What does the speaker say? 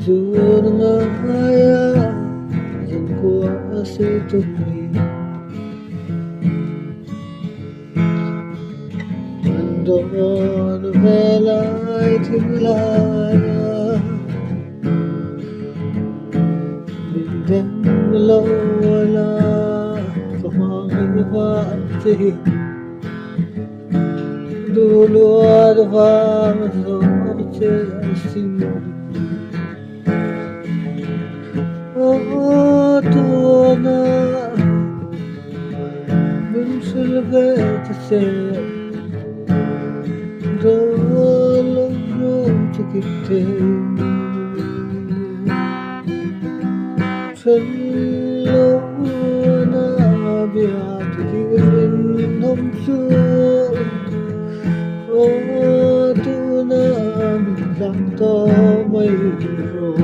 Zunangaya Yang kuasa tumi Andon velay timlaya Bindeng lawala Kamangibati Dulu ada fangso asin Oh tuna Bimsulvet se Dalam kita Selona biat dirin nomsu Oh tuna bilang to may ro